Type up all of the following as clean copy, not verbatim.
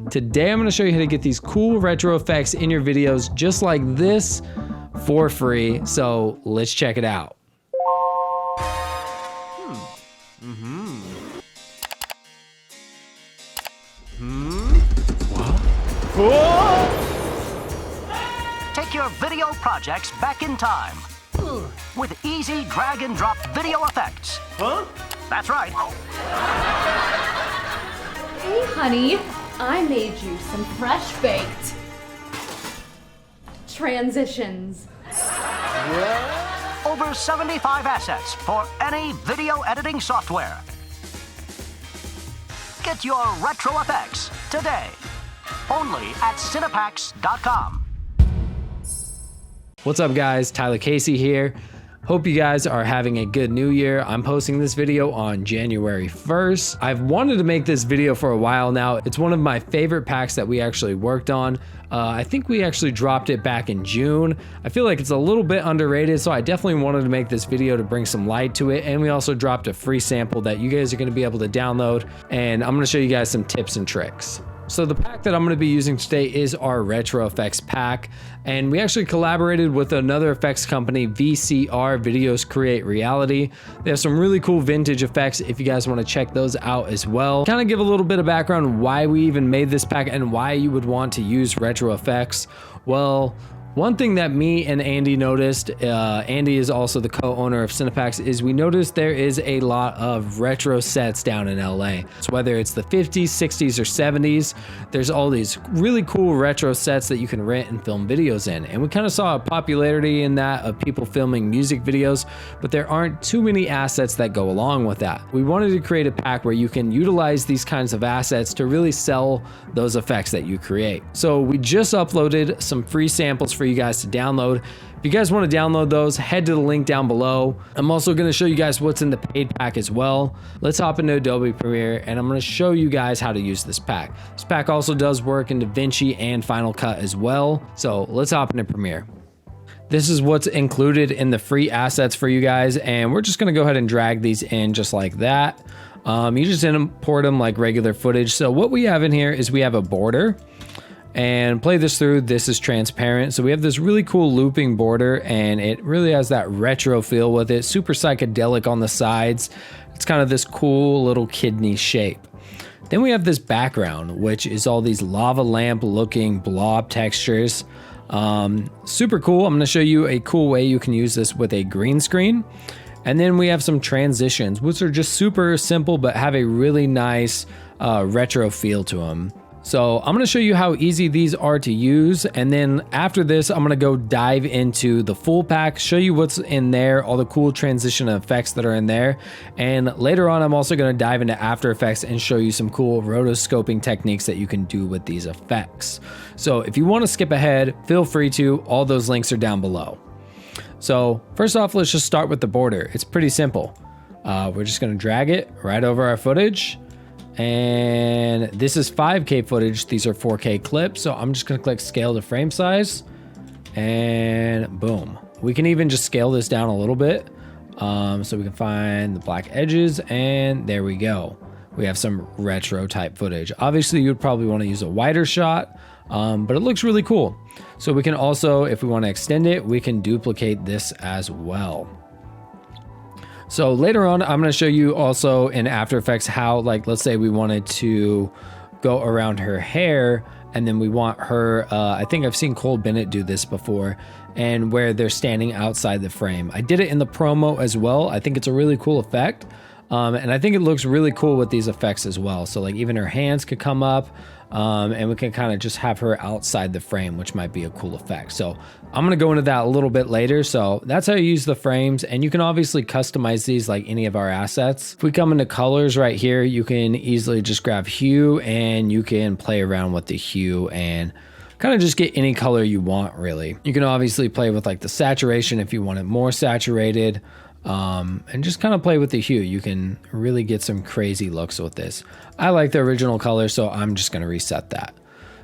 Today I'm going to show you how to get these cool retro effects in your videos just like this for free. So let's check it out. Take your video projects back in time with easy drag and drop video effects. Huh? That's right. Hey, honey, I made you some fresh baked transitions. Over 75 assets for any video editing software. Get your retro effects today. Only at Cinepax.com. What's up guys, Tyler Casey here. Hope you guys are having a good new year. I'm posting this video on January 1st. I've wanted to make this video for a while now. It's one of my favorite packs that we actually worked on. I think we actually dropped it back in June. I feel like it's a little bit underrated, so I definitely wanted to make this video to bring some light to it. And we also dropped a free sample that you guys are gonna be able to download. And I'm gonna show you guys some tips and tricks. So the pack that I'm going to be using today is our retro effects pack, and we actually collaborated with another effects company, VCR, Videos Create Reality. They have some really cool vintage effects if you guys want to check those out as well. Kind of give a little bit of background why we even made this pack and why you would want to use retro effects. Well, one thing that me and Andy noticed, Andy is also the co-owner of Cinepax, is we noticed there is a lot of retro sets down in LA. So whether it's the 50s, 60s, or 70s, there's all these really cool retro sets that you can rent and film videos in. And we kind of saw a popularity in that of people filming music videos, but there aren't too many assets that go along with that. We wanted to create a pack where you can utilize these kinds of assets to really sell those effects that you create. So we just uploaded some free samples for you guys to download. If you guys want to download those, head to the link down below. I'm also going to show you guys what's in the paid pack as well. Let's hop into Adobe Premiere and I'm going to show you guys how to use this pack. This pack also does work in Davinci and Final Cut as well. So let's hop into Premiere. This is what's included in the free assets for you guys, and we're just going to go ahead and drag these in just like that. You just import them like regular footage. So what we have in here is we have a border. And play this through. This is transparent. So we have this really cool looping border and it really has that retro feel with it. Super psychedelic on the sides. It's kind of this cool little kidney shape. Then we have this background, which is all these lava lamp looking blob textures. Super cool. I'm going to show you a cool way you can use this with a green screen. And then we have some transitions, which are just super simple, but have a really nice retro feel to them. So I'm going to show you how easy these are to use, and then after this I'm going to go dive into the full pack, show you what's in there, all the cool transition effects that are in there, and later on I'm also going to dive into After Effects and show you some cool rotoscoping techniques that you can do with these effects. So if you want to skip ahead, feel free to. All those links are down below. So first off, let's just start with the border. It's pretty simple. We're just going to drag it right over our footage. And this is 5K footage. These are 4K clips. So I'm just going to click scale to frame size and boom. We can even just scale this down a little bit. So we can find the black edges and there we go. We have some retro type footage. Obviously you'd probably want to use a wider shot, but it looks really cool. So we can also, if we want to extend it, we can duplicate this as well. So later on, I'm going to show you also in After Effects how, like, let's say we wanted to go around her hair and then we want her, I think I've seen Cole Bennett do this before, and where they're standing outside the frame. I did it in the promo as well. I think it's a really cool effect. And I think it looks really cool with these effects as well. So like even her hands could come up, and we can kind of just have her outside the frame, which might be a cool effect. So I'm going to go into that a little bit later. So that's how you use the frames, and you can obviously customize these like any of our assets. If we come into colors right here, you can easily just grab hue and you can play around with the hue and kind of just get any color you want really. You can obviously play with like the saturation if you want it more saturated. And just kind of play with the hue. You can really get some crazy looks with this. I like the original color, so I'm just going to reset that.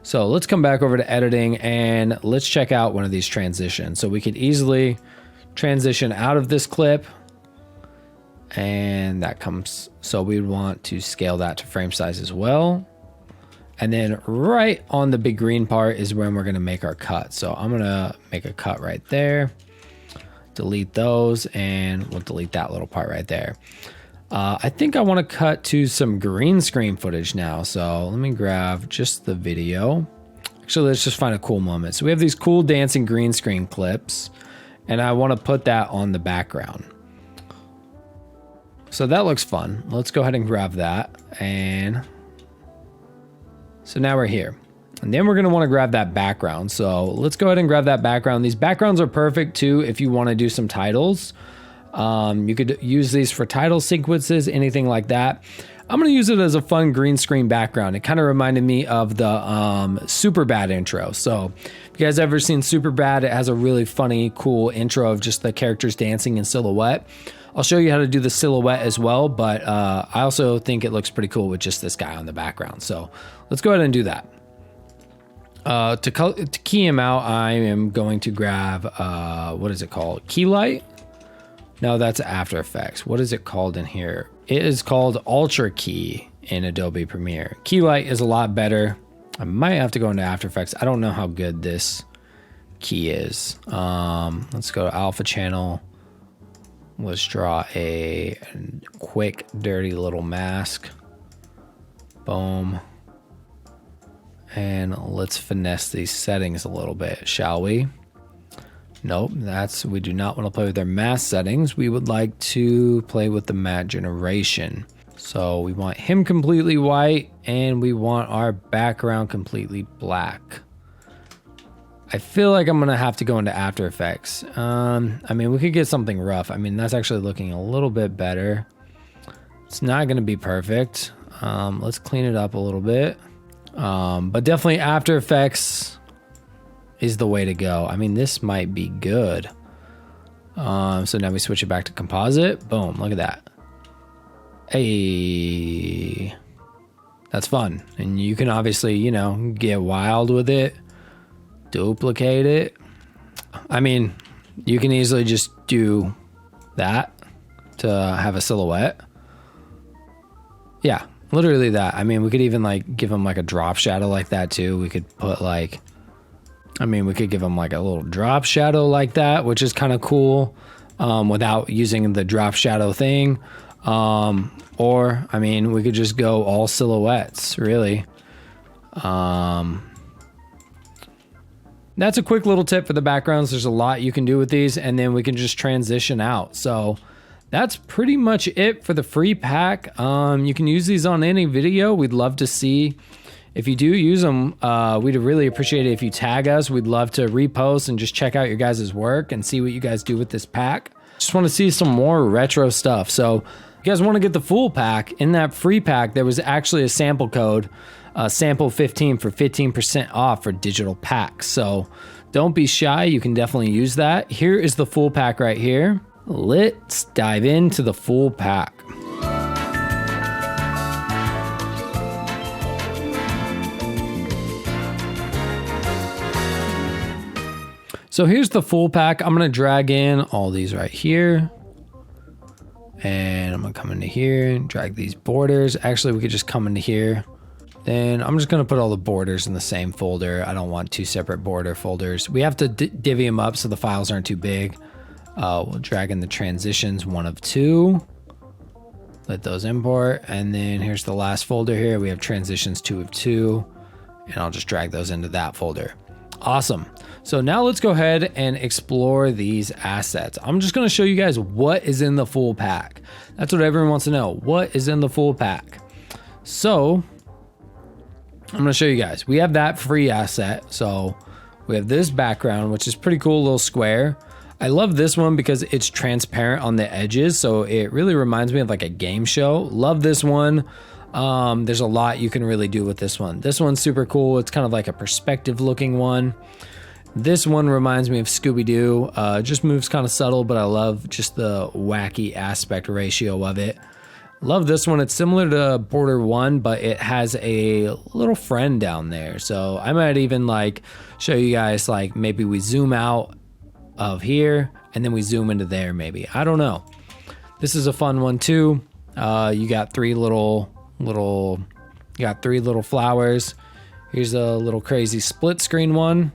So let's come back over to editing and let's check out one of these transitions. So we could easily transition out of this clip, and that comes, so we'd want to scale that to frame size as well. And then right on the big green part is when we're gonna make our cut. So I'm gonna make a cut right there, delete those, and we'll delete that little part right there. I think I wanna cut to some green screen footage now. So let me grab just the video. Actually, let's just find a cool moment. So we have these cool dancing green screen clips, and I wanna put that on the background. So that looks fun. Let's go ahead and grab that. And so now we're here. And then we're gonna wanna grab that background. So let's go ahead and grab that background. These backgrounds are perfect too if you wanna do some titles. You could use these for title sequences, anything like that. I'm gonna use it as a fun green screen background. It kind of reminded me of the Superbad intro. So if you guys ever seen Superbad, it has a really funny, cool intro of just the characters dancing in silhouette. I'll show you how to do the silhouette as well, but I also think it looks pretty cool with just this guy on the background. So let's go ahead and do that. To key him out, I am going to grab, what is it called? Key light? No, that's After Effects. What is it called in here? It is called Ultra Key in Adobe Premiere. Key light is a lot better. I might have to go into After Effects. I don't know how good this key is. Let's go to Alpha Channel. Let's draw a quick, dirty little mask. Boom. And let's finesse these settings a little bit, shall we? Nope, we do not want to play with our mask settings. We would like to play with the matte generation. So we want him completely white and we want our background completely black. I feel like I'm gonna have to go into After Effects. I mean, we could get something rough. I mean, that's actually looking a little bit better. It's not gonna be perfect. Let's clean it up a little bit. But definitely After Effects is the way to go. I mean, this might be good. So now we switch it back to composite. Boom, look at that. Hey, that's fun. And you can obviously, you know, get wild with it. Duplicate it. I mean, you can easily just do that to have a silhouette. Yeah, literally that. I mean, we could even like give him like a drop shadow like that too. We could put like, I mean, we could give him like a little drop shadow like that, which is kind of cool, without using the drop shadow thing. Or, I mean, we could just go all silhouettes, really. That's a quick little tip for the backgrounds. There's a lot you can do with these, and then we can just transition out. So that's pretty much it for the free pack. You can use these on any video. We'd love to see if you do use them. We'd really appreciate it if you tag us. We'd love to repost and just check out your guys' work and see what you guys do with this pack. Just want to see some more retro stuff. So if you guys want to get the full pack, in that free pack, there was actually a sample code, sample 15 for 15% off for digital packs. So don't be shy. You can definitely use that. Here is the full pack right here. Let's dive into the full pack. So here's the full pack. I'm gonna drag in all these right here. And I'm gonna come into here and drag these borders. Actually, we could just come into here. Then I'm just gonna put all the borders in the same folder. I don't want two separate border folders. We have to divvy them up so the files aren't too big. We'll drag in the transitions, 1 of 2. Let those import. And then here's the last folder here. We have transitions 2 of 2. And I'll just drag those into that folder. Awesome. So now let's go ahead and explore these assets. I'm just going to show you guys what is in the full pack. That's what everyone wants to know. What is in the full pack? So I'm going to show you guys. We have that free asset. So we have this background, which is pretty cool, little square. I love this one because it's transparent on the edges. So it really reminds me of like a game show. Love this one. There's a lot you can really do with this one. This one's super cool. It's kind of like a perspective looking one. This one reminds me of Scooby-Doo. Just moves kind of subtle, but I love just the wacky aspect ratio of it. Love this one. It's similar to Border 1, but it has a little friend down there. So I might even like show you guys, like maybe we zoom out of here and then we zoom into there maybe. I don't know. This is a fun one too. You got three little flowers. Here's a little crazy split screen one.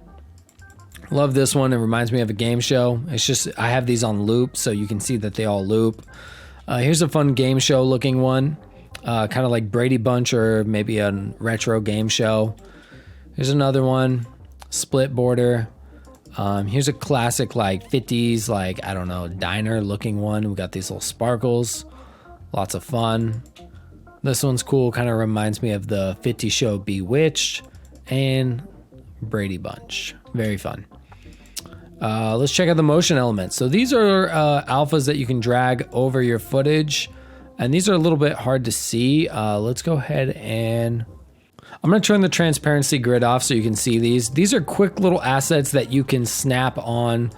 Love this one. It reminds me of a game show. It's just, I have these on loop so you can see that they all loop. Here's a fun game show looking one. Kind of like Brady Bunch or maybe a retro game show. Here's another one. Split border. Here's a classic like 50s, like, I don't know, diner looking one. We got these little sparkles. Lots of fun. This one's cool. Kind of reminds me of the 50s show Bewitched and Brady Bunch. Very fun. Let's check out the motion elements. So these are alphas that you can drag over your footage, and these are a little bit hard to see. Let's go ahead and I'm going to turn the transparency grid off so you can see these. These are quick little assets that you can snap on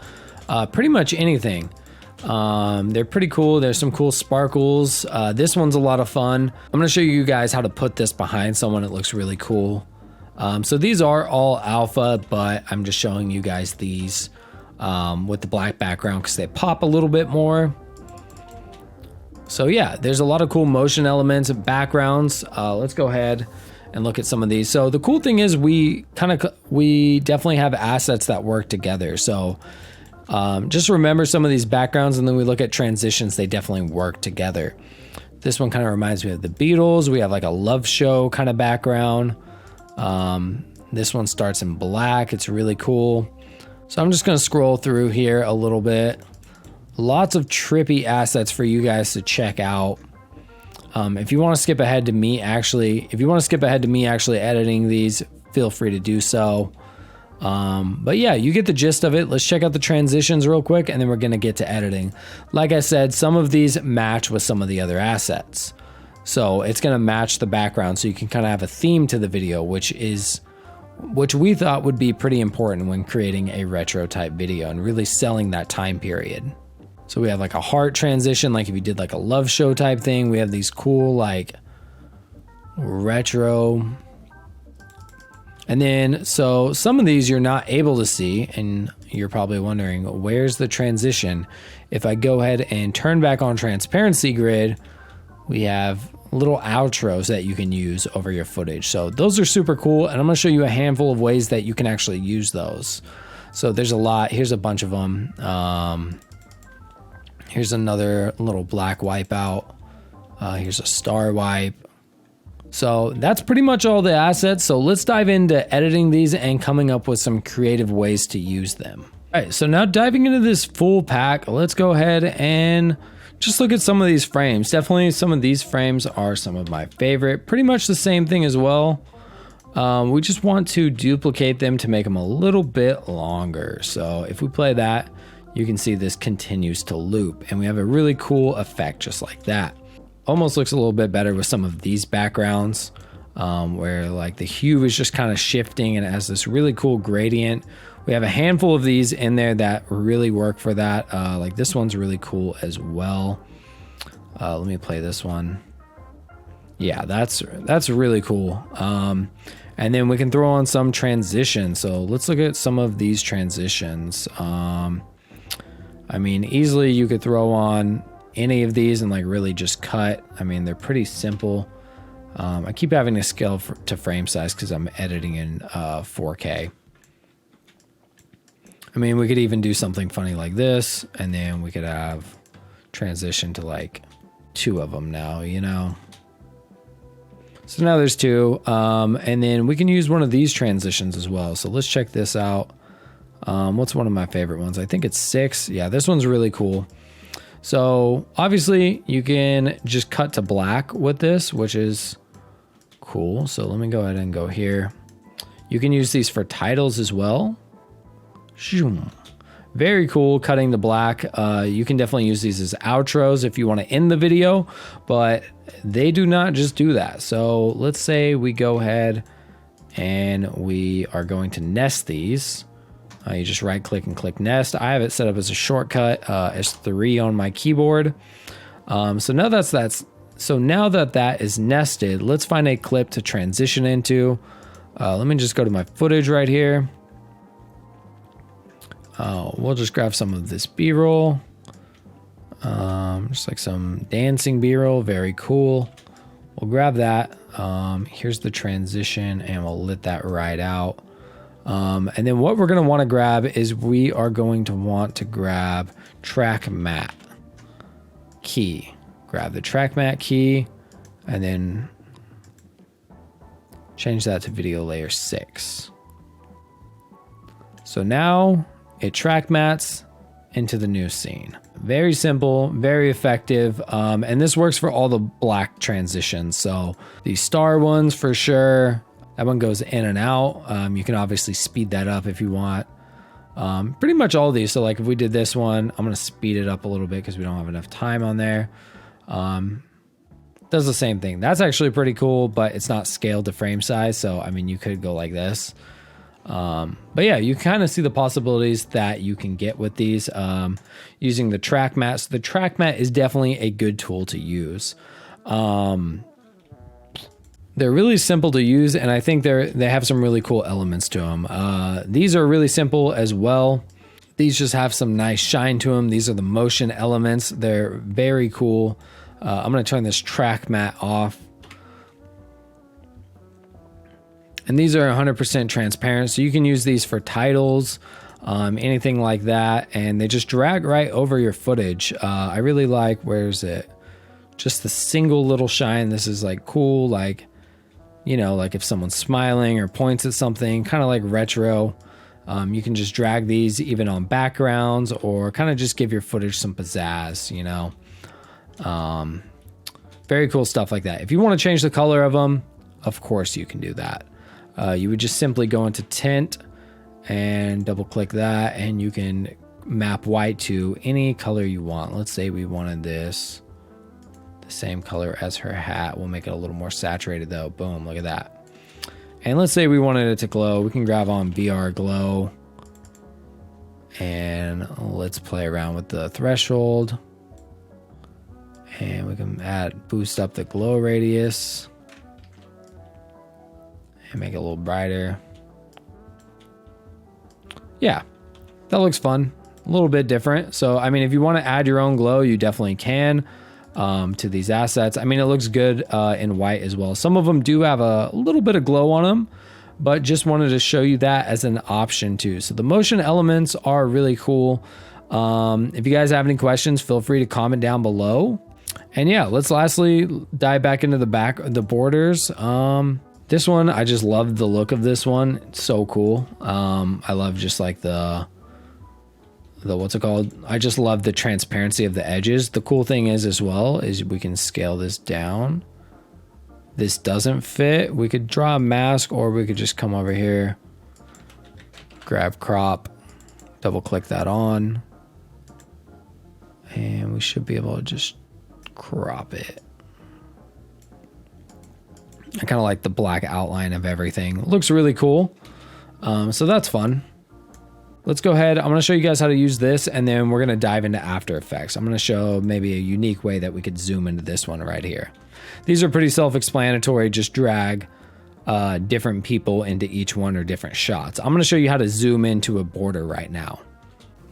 pretty much anything. They're pretty cool. There's some cool sparkles. This one's a lot of fun. I'm going to show you guys how to put this behind someone. It looks really cool. So these are all alpha, but I'm just showing you guys these with the black background because they pop a little bit more. So yeah, there's a lot of cool motion elements and backgrounds. Let's go ahead and look at some of these. So the cool thing is we definitely have assets that work together. So just remember some of these backgrounds, and then we look at transitions. They definitely work together. This one kind of reminds me of the Beatles. We have like a love show kind of background. This one starts in black. It's really cool. So I'm just going to scroll through here a little bit. Lots of trippy assets for you guys to check out. If you want to skip ahead to me actually editing these, feel free to do so. But yeah, you get the gist of it. Let's check out the transitions real quick, and then we're going to get to editing. Like I said, some of these match with some of the other assets. So it's going to match the background, so you can kind of have a theme to the video, which we thought would be pretty important when creating a retro type video and really selling that time period. So we have like a heart transition, like if you did like a love show type thing. We have these cool like retro. And then, so some of these you're not able to see, and you're probably wondering, where's the transition? If I go ahead and turn back on transparency grid, we have little outros that you can use over your footage. So those are super cool, and I'm gonna show you a handful of ways that you can actually use those. So there's a lot. Here's a bunch of them. Here's another little black wipeout. Here's a star wipe. So that's pretty much all the assets. So let's dive into editing these and coming up with some creative ways to use them. All right, so now diving into this full pack, let's go ahead and just look at some of these frames. Definitely some of these frames are some of my favorite. Pretty much the same thing as well. We just want to duplicate them to make them a little bit longer. So if we play that, you can see this continues to loop, and we have a really cool effect just like that. Almost looks a little bit better with some of these backgrounds, where like the hue is just kind of shifting and it has this really cool gradient. We have a handful of these in there that really work for that. Like this one's really cool as well. Let me play this one. Yeah, that's really cool. And then we can throw on some transitions. So let's look at some of these transitions. I mean, easily you could throw on any of these and like really just cut. I mean, they're pretty simple. I keep having to scale to frame size because I'm editing in 4K. I mean, we could even do something funny like this, and then we could have transition to like 2 of them now, you know? So now there's 2, and then we can use one of these transitions as well. So let's check this out. What's one of my favorite ones? I think it's 6. Yeah, this one's really cool. So obviously you can just cut to black with this, which is cool. So let me go ahead and go here. You can use these for titles as well. Very cool, cutting to black. You can definitely use these as outros if you want to end the video, but they do not just do that. So let's say we go ahead and we are going to nest these. You just right click and click nest. I have it set up as a shortcut, S3 on my keyboard. So now that is nested, let's find a clip to transition into. Let me just go to my footage right here. We'll just grab some of this B-roll. Just like some dancing B-roll, very cool. We'll grab that. Here's the transition and we'll let that ride out. And then what we're going to want to grab is we are going to want to grab track matte key. Grab the track matte key and then change that to video layer 6. So now it track mattes into the new scene. Very simple, very effective. And this works for all the black transitions. So these star ones for sure. That one goes in and out. You can obviously speed that up if you want. Pretty much all of these. So like if we did this one, I'm gonna speed it up a little bit because we don't have enough time on there. Does the same thing. That's actually pretty cool, but it's not scaled to frame size. So, I mean, you could go like this. But yeah, you kind of see the possibilities that you can get with these using the track matte. So the track matte is definitely a good tool to use. They're really simple to use, and I think they have some really cool elements to them. These are really simple as well. These just have some nice shine to them. These are the motion elements. They're very cool. I'm going to turn this track matte off. And these are 100% transparent, so you can use these for titles, anything like that, and they just drag right over your footage. I really like, where is it? Just the single little shine. This is like cool, like, you know, like if someone's smiling or points at something, kind of like retro. You can just drag these even on backgrounds or kind of just give your footage some pizzazz, you know. Very cool stuff like that. If you want to change the color of them, of course you can do that. You would just simply go into tint and double click that, and you can map white to any color you want. Let's say we wanted this the same color as her hat. We'll make it a little more saturated though. Boom, look at that. And let's say we wanted it to glow. We can grab on VR glow and let's play around with the threshold, and we can boost up the glow radius and make it a little brighter. Yeah, that looks fun. A little bit different. So, I mean, if you want to add your own glow, you definitely can to these assets. I mean, it looks good in white as well. Some of them do have a little bit of glow on them, but just wanted to show you that as an option too. So the motion elements are really cool. If you guys have any questions, feel free to comment down below. And yeah, let's lastly dive back into the borders. This one, I just love the look of this one. It's so cool. I love just like the what's it called? I just love the transparency of the edges. The cool thing is as well is we can scale this down. This doesn't fit. We could draw a mask, or we could just come over here, grab crop, double click that on, and we should be able to just crop it. I kind of like the black outline of everything. It looks really cool. So that's fun. Let's go ahead. I'm going to show you guys how to use this, and then we're going to dive into After Effects. I'm going to show maybe a unique way that we could zoom into this one right here. These are pretty self-explanatory. Just drag different people into each one or different shots. I'm going to show you how to zoom into a border right now.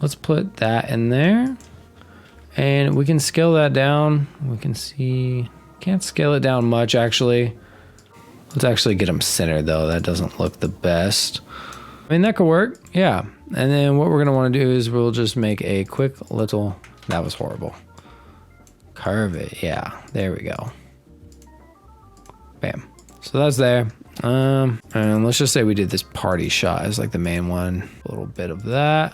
Let's put that in there, and we can scale that down. We can see, can't scale it down much actually. Let's actually get them centered though. That doesn't look the best. I mean, that could work, yeah. And then what we're gonna wanna do is we'll just make a quick little, that was horrible. Curve it, yeah, there we go. Bam, so that's there. And let's just say we did this party shot as like the main one. A little bit of that.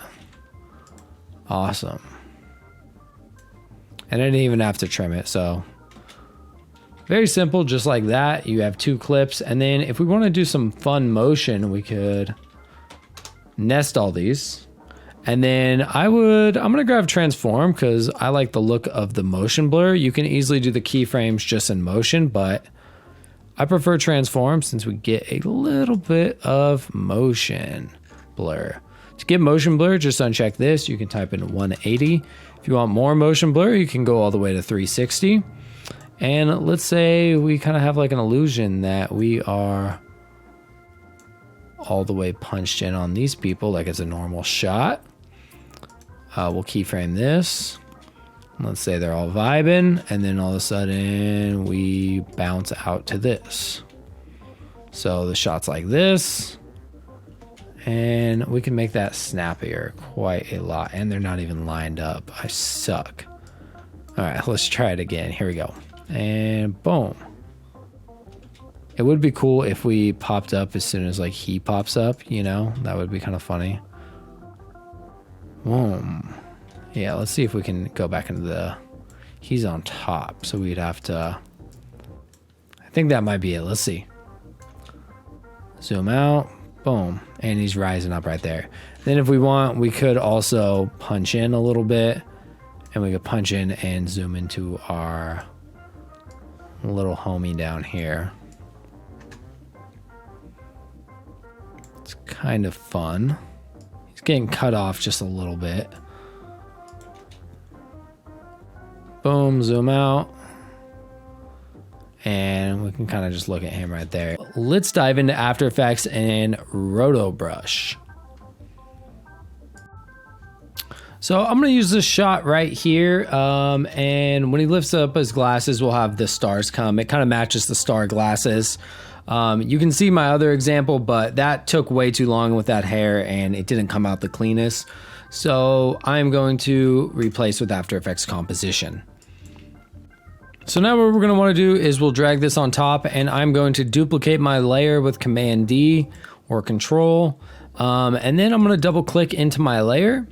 Awesome. And I didn't even have to trim it, so. Very simple, just like that. You have 2 clips, and then if we wanna do some fun motion, we could nest all these. And then I'm gonna grab transform because I like the look of the motion blur. You can easily do the keyframes just in motion, but I prefer transform since we get a little bit of motion blur. To get motion blur, just uncheck this. You can type in 180. If you want more motion blur, you can go all the way to 360. And let's say we kind of have like an illusion that we are all the way punched in on these people like it's a normal shot. We'll keyframe this. Let's say they're all vibing, and then all of a sudden we bounce out to this. So the shot's like this, and we can make that snappier quite a lot. And they're not even lined up. I suck. All right, let's try it again. Here we go. And boom. It would be cool if we popped up as soon as like he pops up, you know? That would be kind of funny. Boom. Yeah, let's see if we can go back into the... He's on top, so we'd have to... I think that might be it. Let's see. Zoom out. Boom. And he's rising up right there. Then if we want, we could also punch in a little bit. And we could punch in and zoom into our little homie down here. It's kind of fun. He's getting cut off just a little bit. Boom, zoom out. And we can kind of just look at him right there. Let's dive into After Effects and Roto Brush. So I'm going to use this shot right here. And when he lifts up his glasses, we'll have the stars come. It kind of matches the star glasses. You can see my other example, but that took way too long with that hair and it didn't come out the cleanest. So I'm going to replace with After Effects composition. So now what we're going to want to do is we'll drag this on top, and I'm going to duplicate my layer with Command D or Control. And then I'm going to double click into my layer,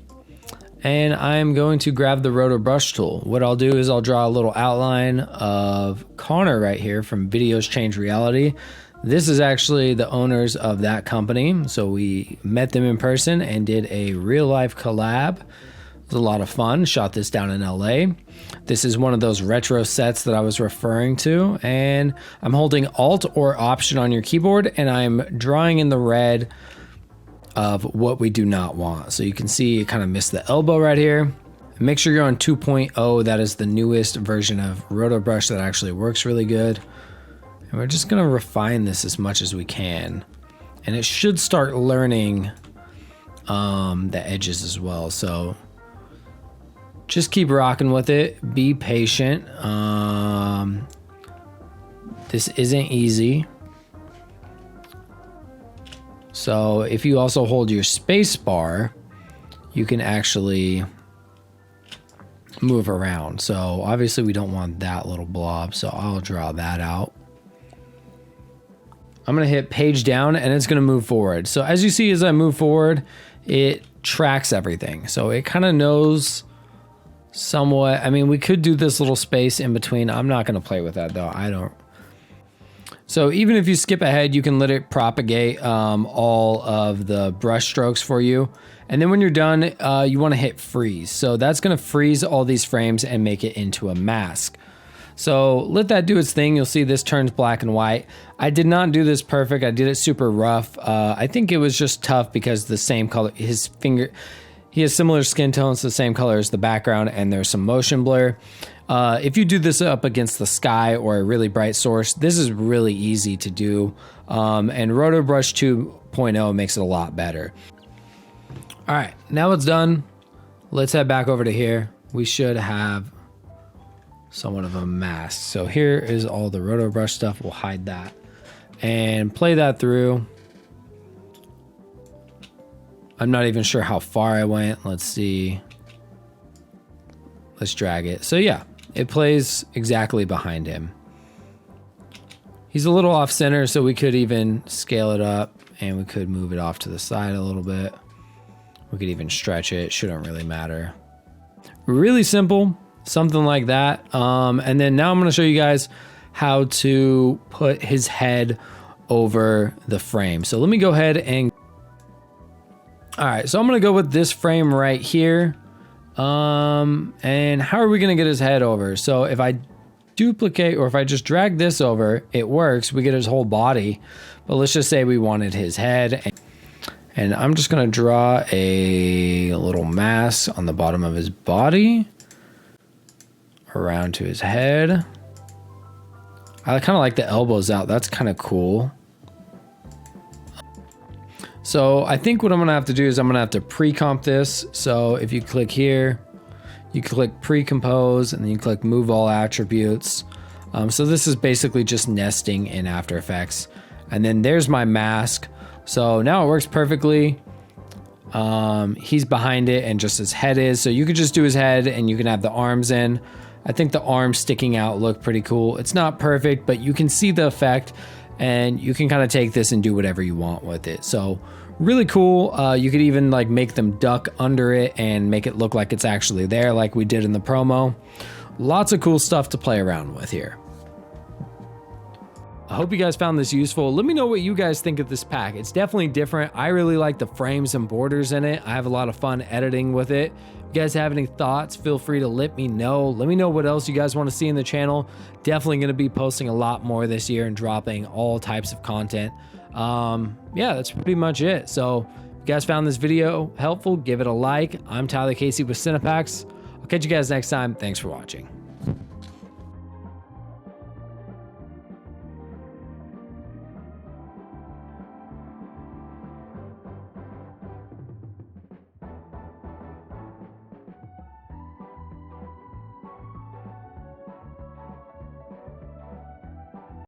and I'm going to grab the Roto Brush tool. What I'll do is I'll draw a little outline of Connor right here from Videos Change Reality. This is actually the owners of that company. So we met them in person and did a real life collab. It was a lot of fun. Shot this down in LA. This is one of those retro sets that I was referring to, and I'm holding Alt or Option on your keyboard, and I'm drawing in the red of what we do not want. So you can see it kind of missed the elbow right here. Make sure you're on 2.0. That is the newest version of Roto Brush that actually works really good. And we're just gonna refine this as much as we can. And it should start learning the edges as well. So just keep rocking with it. Be patient. This isn't easy. So if you also hold your space bar, you can actually move around. So obviously we don't want that little blob, so I'll draw that out. I'm gonna hit page down and it's gonna move forward. So as you see, as I move forward, it tracks everything. So it kind of knows somewhat. I mean, we could do this little space in between. I'm not gonna play with that though. I don't. So even if you skip ahead, you can let it propagate all of the brush strokes for you. And then when you're done, you want to hit freeze. So that's going to freeze all these frames and make it into a mask. So let that do its thing. You'll see this turns black and white. I did not do this perfect. I did it super rough. I think it was just tough because the same color, his finger, he has similar skin tones, the same color as the background, and there's some motion blur. If you do this up against the sky or a really bright source, this is really easy to do. And Roto Brush 2.0 makes it a lot better. All right, now it's done. Let's head back over to here. We should have somewhat of a mask. So here is all the Roto Brush stuff. We'll hide that and play that through. I'm not even sure how far I went. Let's see. Let's drag it. So yeah, it plays exactly behind him. He's a little off center, so we could even scale it up and we could move it off to the side a little bit. We could even stretch it. Shouldn't really matter. Really simple, something like that. And then now I'm going to show you guys how to put his head over the frame. So let me go ahead and... All right, so I'm going to go with this frame right here. And how are we going to get his head over? So if I duplicate, or if I just drag this over, it works. We get his whole body, but let's just say we wanted his head. And I'm just going to draw a little mask on the bottom of his body around to his head. I kind of like the elbows out. That's kind of cool. So I think what I'm going to have to do is I'm going to have to pre-comp this. So if you click here, You click pre-compose and then you click move all attributes. So this is basically just nesting in After Effects. And then there's my mask. So now it works perfectly. He's behind it and just his head is. So you could just do his head and you can have the arms in. I think the arms sticking out look pretty cool. It's not perfect, but you can see the effect and you can kind of take this and do whatever you want with it. So really cool. You could even like make them duck under it and make it look like it's actually there like we did in the promo. Lots of cool stuff to play around with here. I hope you guys found this useful. Let me know what you guys think of this pack. It's definitely different. I really like the frames and borders in it. I have a lot of fun editing with it. If you guys have any thoughts, feel free to let me know. Let me know what else you guys want to see in the channel. Definitely going to be posting a lot more this year and dropping all types of content. Yeah, that's pretty much it. So if you guys found this video helpful, give it a like. I'm Tyler Casey with Cinepacks. I'll catch you guys next time. Thanks for watching.